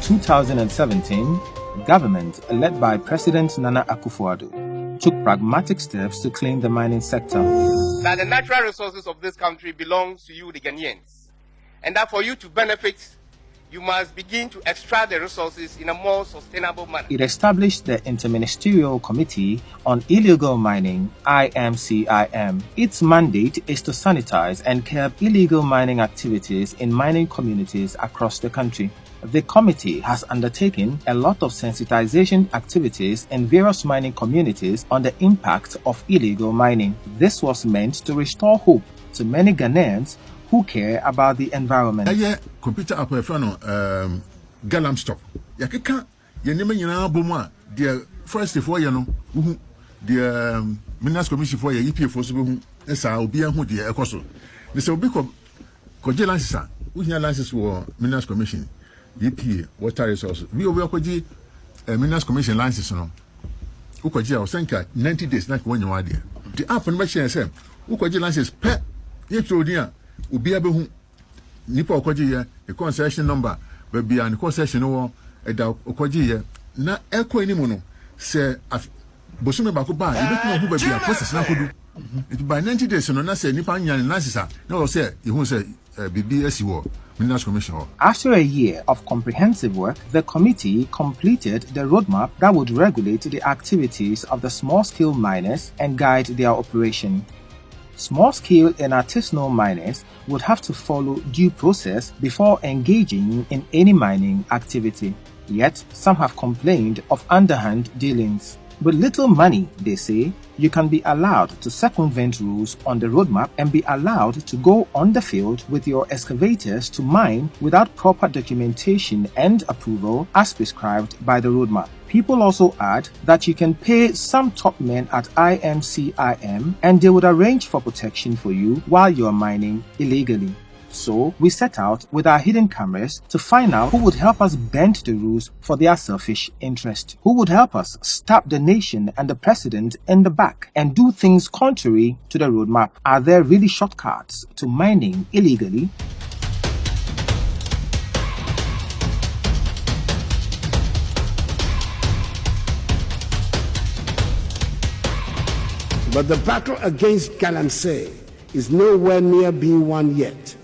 2017, government, led by President Nana Akufo-Addo, took pragmatic steps to clean the mining sector. That the natural resources of this country belongs to you, the Ghanaians, and that for you to benefit, you must begin to extract the resources in a more sustainable manner. It established the Interministerial Committee on Illegal Mining, IMCIM. Its mandate is to sanitize and curb illegal mining activities in mining communities across the country. The committee has undertaken a lot of sensitization activities in various mining communities on the impact of illegal mining. This was meant to restore hope to many Ghanaians who care about the environment. Computer app Galamsey. Yakeka yenema nyina abomwa the forest for ye no the Minas Commission for ye EPF so be hu esa obi hu de ekoso. Ne se obi ko license a uhia license for Minas Commission EPA water resources. We obi akoji Minas Commission license no. Ukoji a osanka 90 days na ko nyawa de. The app no be share say ukoji license pe ye trodi a obi abehu nipa okoji ye the concession number baby and concession no eda okoji ye na eko enimu no se bosume ba ko ba e betu hu baby a process na kodu it by 90 days no na se nipa nya na sisa na o se e hu se bibi asiwo Minas Commission. After a year of comprehensive work, the committee completed the roadmap that would regulate the activities of the small-scale miners and guide their operation. Small-scale and artisanal miners would have to follow due process before engaging in any mining activity. Yet, some have complained of underhand dealings. With little money, they say, you can be allowed to circumvent rules on the roadmap and be allowed to go on the field with your excavators to mine without proper documentation and approval as prescribed by the roadmap. People also add that you can pay some top men at IMCIM and they would arrange for protection for you while you're mining illegally. So, we set out with our hidden cameras to find out who would help us bend the rules for their selfish interest. Who would help us stab the nation and the president in the back and do things contrary to the roadmap. Are there really shortcuts to mining illegally? But the battle against Galamsey is nowhere near being won yet,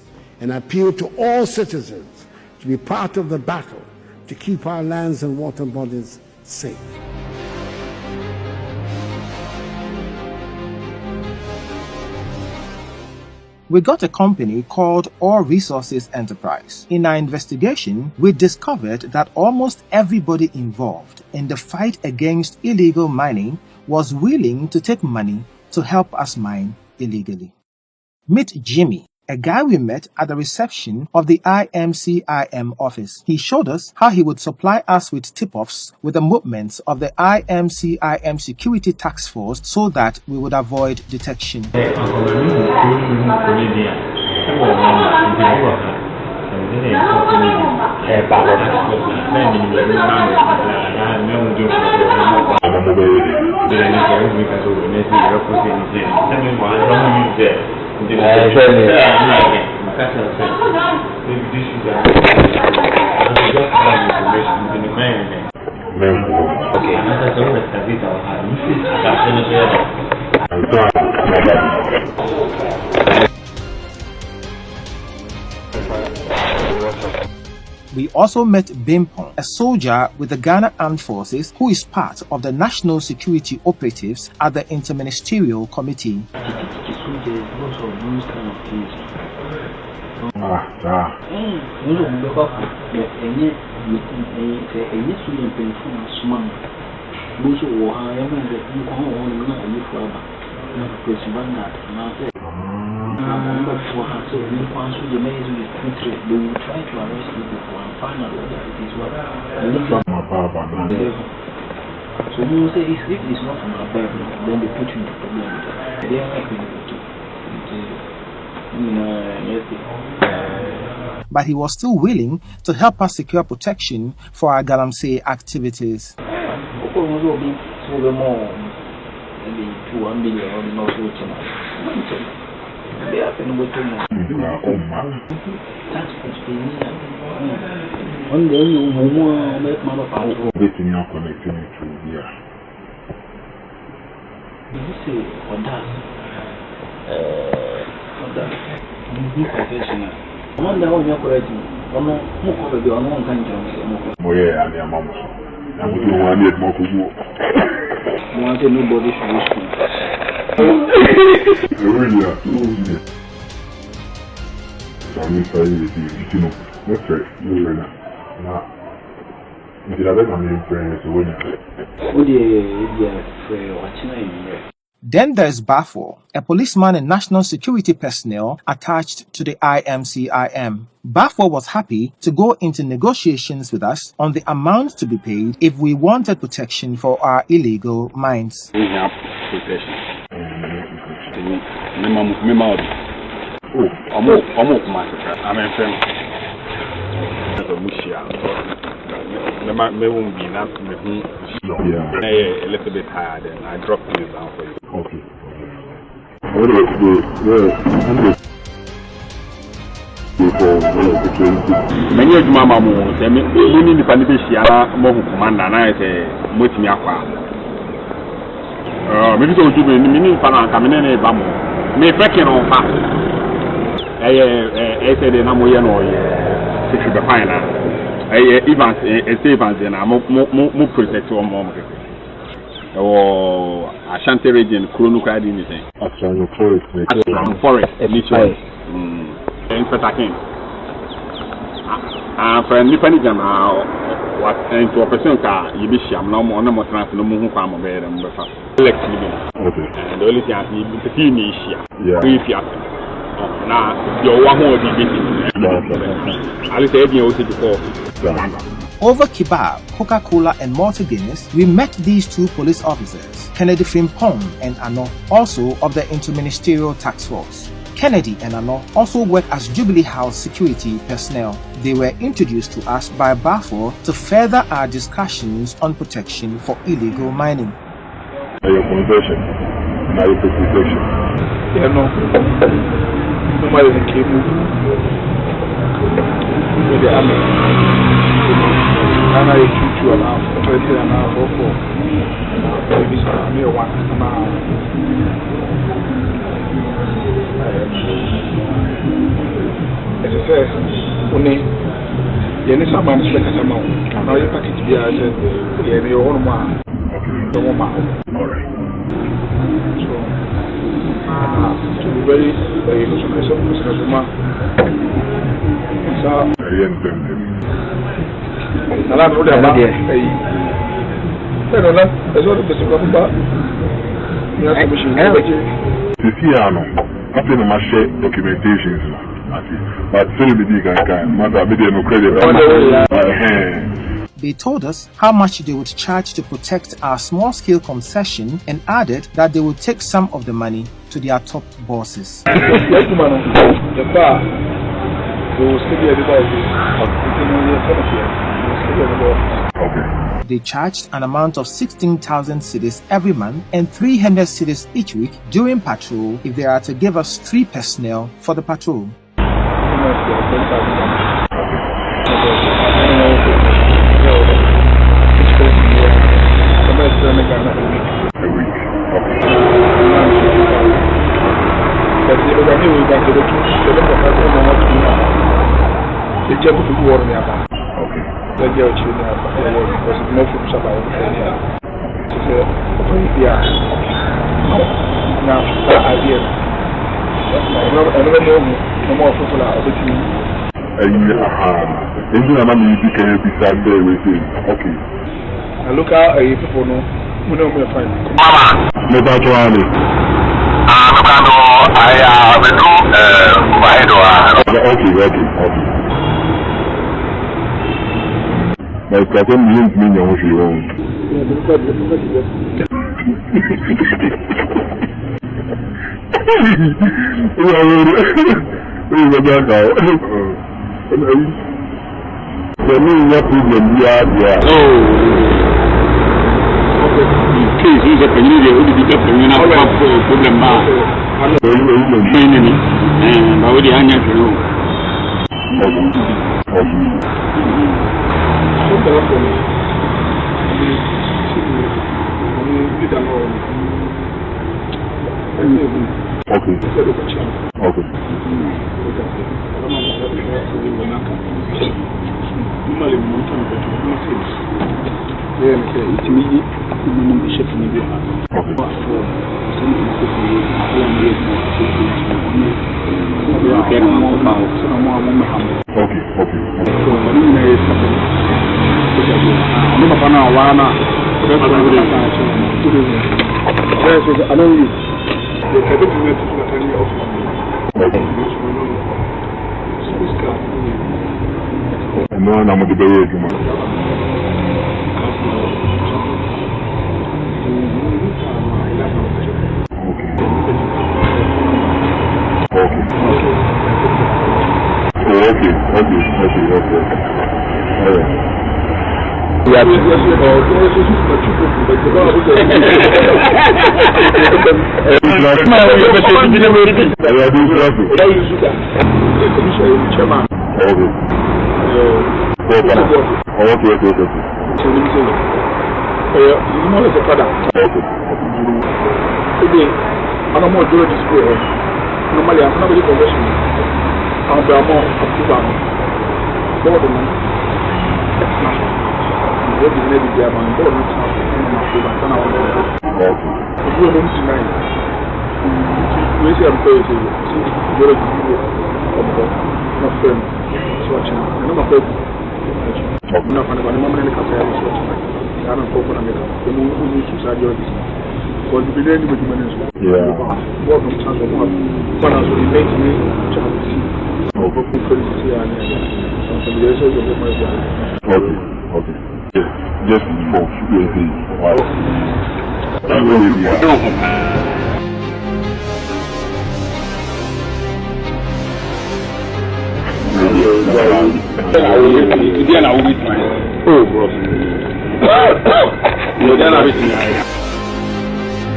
and I appeal to all citizens to be part of the battle to keep our lands and water bodies safe. We got a company called Ore Resources Enterprise. In our investigation, we discovered that almost everybody involved in the fight against illegal mining was willing to take money to help us mine illegally. Meet Jimmy, a guy we met at the reception of the IMCIM office. He showed us how he would supply us with tip-offs with the movements of the IMCIM security task force so that we would avoid detection. We also met Bimpon, a soldier with the Ghana Armed Forces who is part of the national security operatives at the Interministerial Committee. So you say if it's not from the Bible, then they put you in the problem with that. They are not going to. But he was still willing to help us secure protection for our Galamsey activities. On the only home, make man of our own. This in your connecting to here. You say, on that. New professional. I wonder how you're correct. I'm not more of the unknown country. Oh, yeah, I'm your mom. I would do one yet more for you. Wanted nobody should wish me. Really? I'm sorry, you know. That's right. You're right now. If you have ever made friends, you wouldn't. Oh, dear, watching it. Then there's Bafor, a policeman and national security personnel attached to the IMCIM. Bafor was happy to go into negotiations with us on the amount to be paid if we wanted protection for our illegal mines. We have protection. I'm a friend. Me won't be enough. A little bit tired, and I dropped this down for you. Okay. Many of my mamma say, we need the Panibishia, more commander, and I say, Mutimiaqua. Maybe so you will mean Pana coming in a bamo. May breaking on fast. I said, Namoyan or Six the Pina. Evans, Evans, and I'm more protect or more. Or Ashanti region, Kurunuka, anything. Forest, emission. In Patakin. For Nipanigam, what into a person car, you be sham no more, no more than no more farm of bed and breakfast. And the only thing I need to see me here. Now, your one more Over kebab, Coca-Cola and Malta Guinness, we met these two police officers, Kennedy Frimpong and Ano, also of the Interministerial Task Force. Kennedy and Ano also work as Jubilee House security personnel. They were introduced to us by Bafor to further our discussions on protection for illegal mining. Your conversion, now your protection. Yeah, no. Nobody in cable. With the army. And I shoot you around 20 and a half or 4. Maybe some near 1 as I said, only Yenny Saman is like a amount. Now you package be I said, yeah, your own man. The woman. Alright. So, to be very woman. So, I don't know that. That's what the Super documentations. But They told us how much they would charge to protect our small-scale concession and added that they would take some of the money to their top bosses. They charged an amount of 16,000 cedis every month and 300 cedis each week during patrol if they are to give us 3 personnel for the patrol. Look at people know. We know we're fine.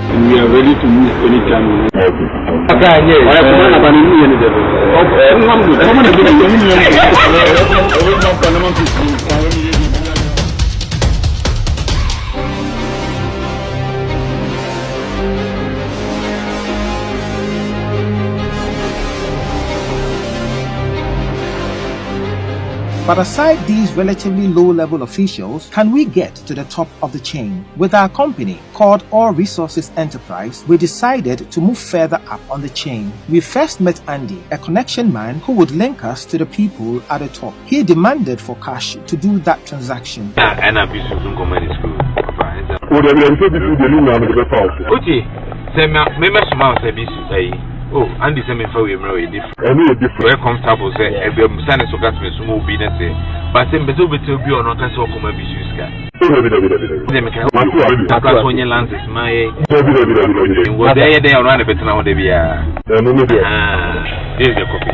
We are ready to move anytime. But aside these relatively low-level officials, can we get to the top of the chain? With our company, called All Resources Enterprise, we decided to move further up on the chain. We first met Andy, a connection man who would link us to the people at the top. He demanded for cash to do that transaction. Oh, Andy sent me for we are different. Very comfortable, say, and we are standing so got me some more business. But then, better be on a so come be shoes. Because when your lands is my was they around a bit now, they be here's your copy.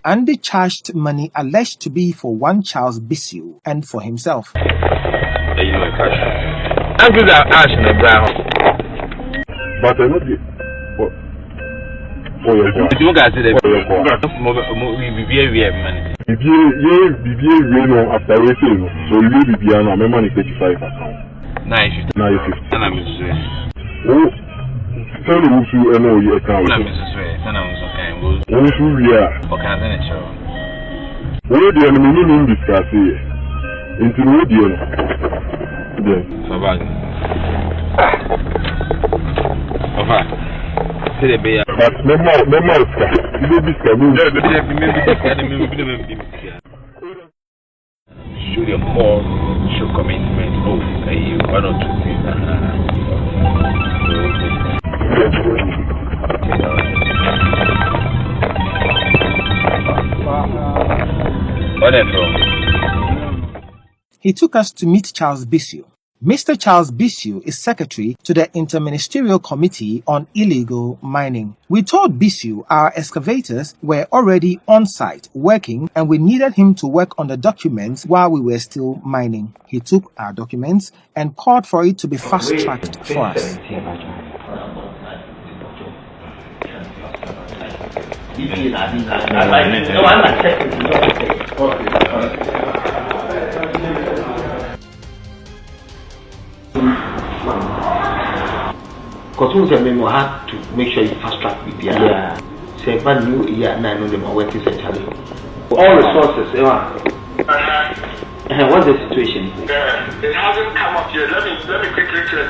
Andy charged money alleged to be for one Charles Bissell and for himself. You know, cash. I'm good at ash and brown. But I know the you guys said that we have money. After waiting, so you will be on my money 35 account. Nice. And I'm oh, tell you who you know your account. I'm okay. We are. Okay, then it's sure. Where the enemy discuss here? Into the so bad. But show your call, show commitment. Oh, one or two things. He took us to meet Charles Bissell. Mr. Charles Bissell is secretary to the Interministerial Committee on Illegal Mining. We told Bissell our excavators were already on site working and we needed him to work on the documents while we were still mining. He took our documents and called for it to be fast-tracked for us. Because we have to make sure you fast track with the say, but new year, 9 of them are working centrally. All resources, what's the situation? It hasn't come up yet. Let me quickly check.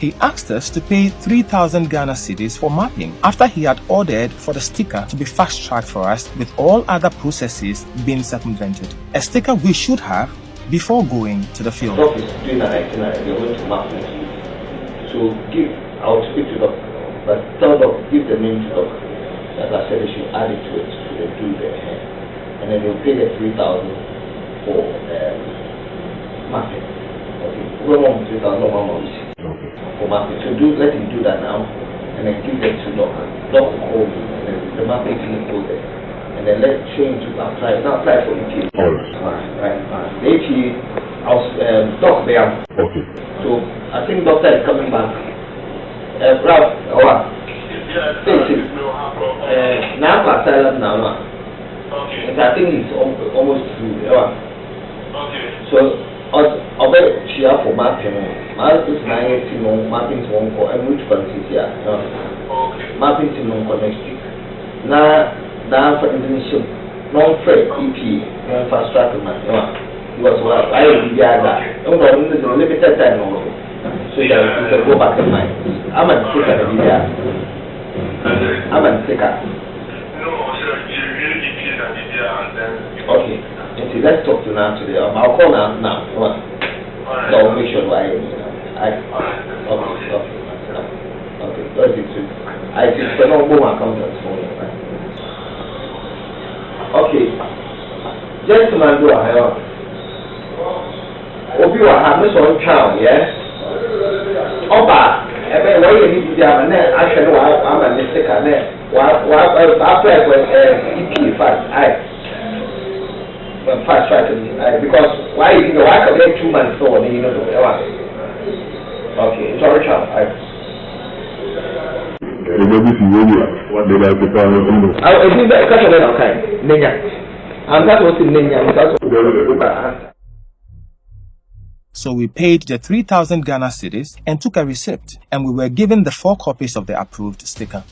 He asked us to pay 3,000 Ghana cedis for mapping after he had ordered for the sticker to be fast-tracked for us with all other processes being circumvented. A sticker we should have before going to the field. So I'll speak to them, but tell them, give the name to them. As I said, they should add it to it, so they do their hand. And then they'll pay the 3,000 for mapping. Okay, we want 3,000 for mapping. So let him do that now, and then give them to Doc. Doc will call you, and then the mapping team will go there. And then let train to apply. Now apply for EPA. Right. The EPA, Doc there. Okay. So I think Doctor is coming back. Ralph, now okay. And I think it's almost through. Okay. So I'll bet she have for mapping. This 9 mapping to one for and which countries here. Okay. Mapping to non next week. Now for Indonesia, non free EP, non fast track man. Because I will be that. There's a limited time only. So you can go back and mind. I'm a sticker of the year. I'm a sticker. No, sir, you really did an idea and then. Okay. Okay, let's talk to now today. I'll call now. Right. So I'll make sure I okay. That's it too. I just cannot go accountants for you, right? Okay. Gentlemen, do I have? Obi wa ha me so ntwa yes. Oba ebe wo ye ni bia ma na ahwe no wa ama ne sika na wa apply for EP fast fast track because why you know I can get 2 months so you know okay sorry child So we paid the 3,000 Ghana cedis and took a receipt, and we were given the 4 copies of the approved sticker.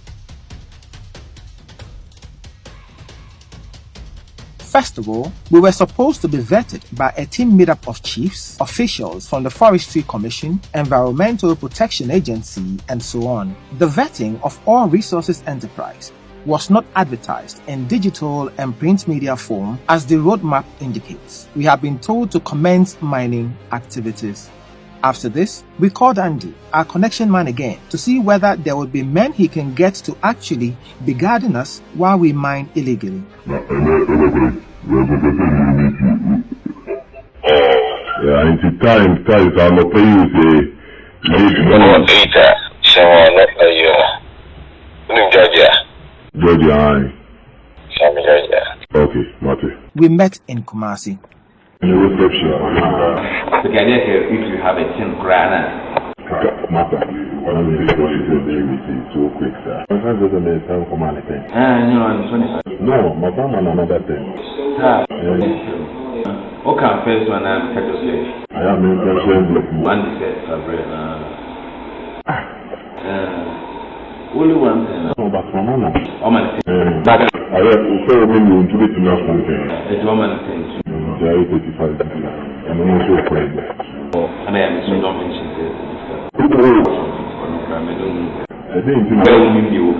First of all, we were supposed to be vetted by a team made up of chiefs, officials from the Forestry Commission, Environmental Protection Agency, and so on. The vetting of All Resources Enterprise was not advertised in digital and print media form as the roadmap indicates. We have been told to commence mining activities. After this, we called Andy, our connection man again, to see whether there would be men he can get to actually be guarding us while we mine illegally. We met in Kumasi. In the reception. The idea here, if you have a 10 grand, matter. One of the police they receive so quick, sir. My friend doesn't make time for money thing. No, my family another thing. Okay, first one I'm Texas. I am in the one said only one thing. No, but my mama. But I have also been to it enough something. It's one thing. There is 85 and I'm also afraid. And I am so don't mention this. I think it's very new.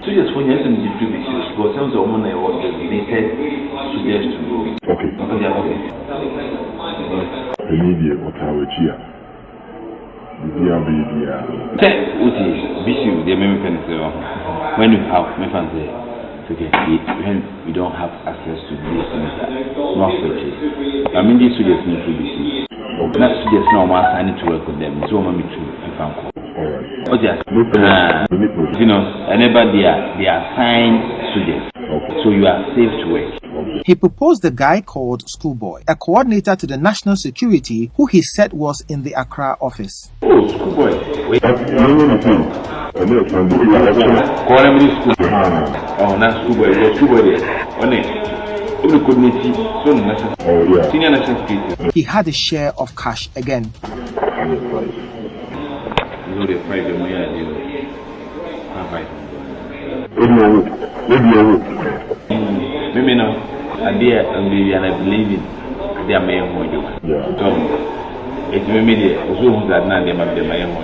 So yes, when you're in the previous, because some of the women I was designated suggest to go. Okay. The media or tower cheer. When you have when we don't have access to these things, not purchase. I mean, these students need to be seen. Not students now, I need to work with them. So, I'm going to you know, whenever they are assigned students, so you are safe to work. He proposed a guy called Schoolboy, a coordinator to the national security who he said was in the Accra office. Oh, Schoolboy. Wait. Oh, not Schoolboy. Schoolboy there. Senior national security. He had a share of cash again. Maybe no, I believe in their main way. So, it's maybe so that now they might be my own way.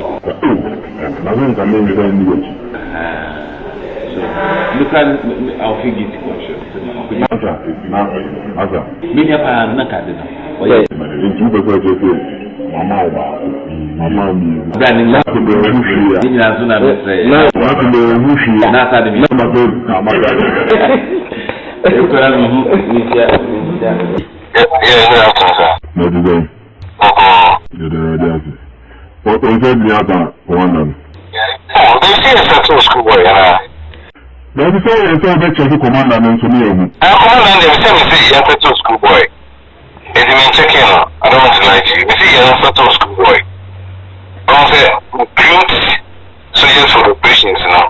So, look at our figure conscious. Maybe I'm not at it. I don't want to lie to you. You see, you're a photo schoolboy. I say, recruit soldiers for operations, you know.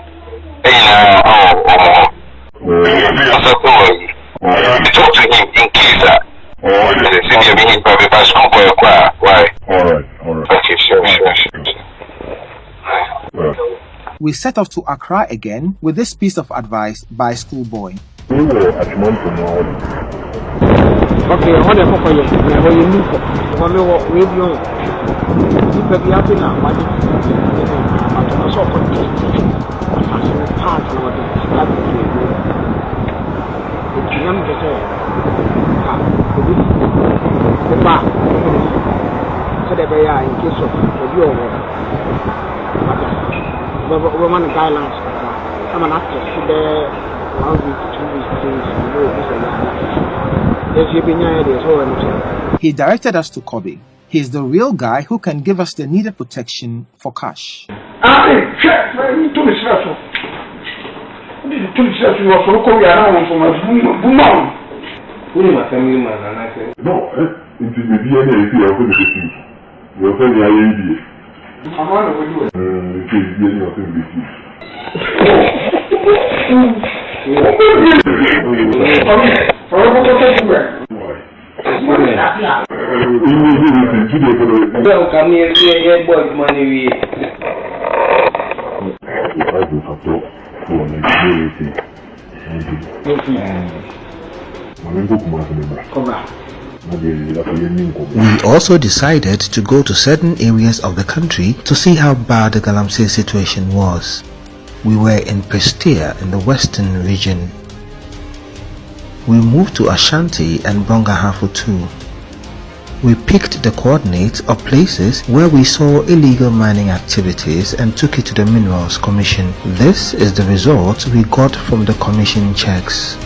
Talk to him in case that. Since you're being private by schoolboy, why? Alright. Okay, sure. We set off to Accra again with this piece of advice by Schoolboy. Okay, what the fuck are you? What you need for? What you radio? You could be happy now. What you I saw content. As part of what you start to do. The young person. The bar. So the way in case of your woman guidelines. I'm an actress. The how we 2 weeks things. He directed us to Kobe. He is the real guy who can give us the needed protection for cash. We also decided to go to certain areas of the country to see how bad the Galamsey situation was. We were in Prestea in the western region. We moved to Ashanti and Bongahafu too. We picked the coordinates of places where we saw illegal mining activities and took it to the Minerals Commission. This is the result we got from the commission checks.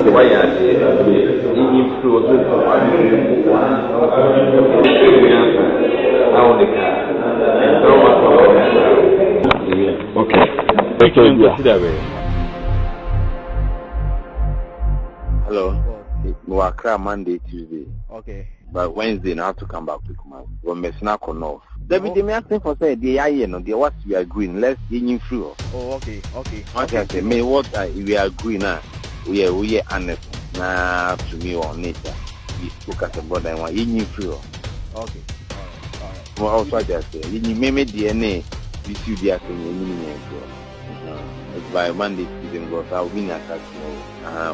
why you are influence Okay. Hello. We are crying Monday, Tuesday. Okay. But Wednesday, now I have to come back to Kumasi. We're messing up on off. David, they may ask for say the I know the what we are agreeing. Let's get you through. Oh, okay. Okay. May what we are agreeing now. We are honest. Now to me on nature. We spoke at the border and we're in through. Okay. All right. Well, also I just say you may make DNA. We see the acting in by Monday, Tuesday, but I'll win at that.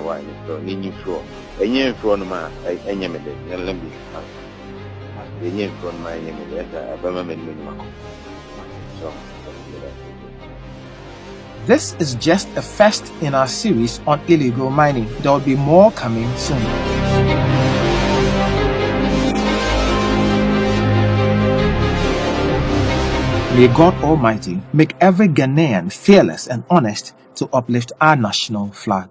Why? So, need sure. And you're in front of my enemy. Let me be in front of my enemy. This is just a first in our series on illegal mining. There will be more coming soon. May God Almighty make every Ghanaian fearless and honest to uplift our national flag.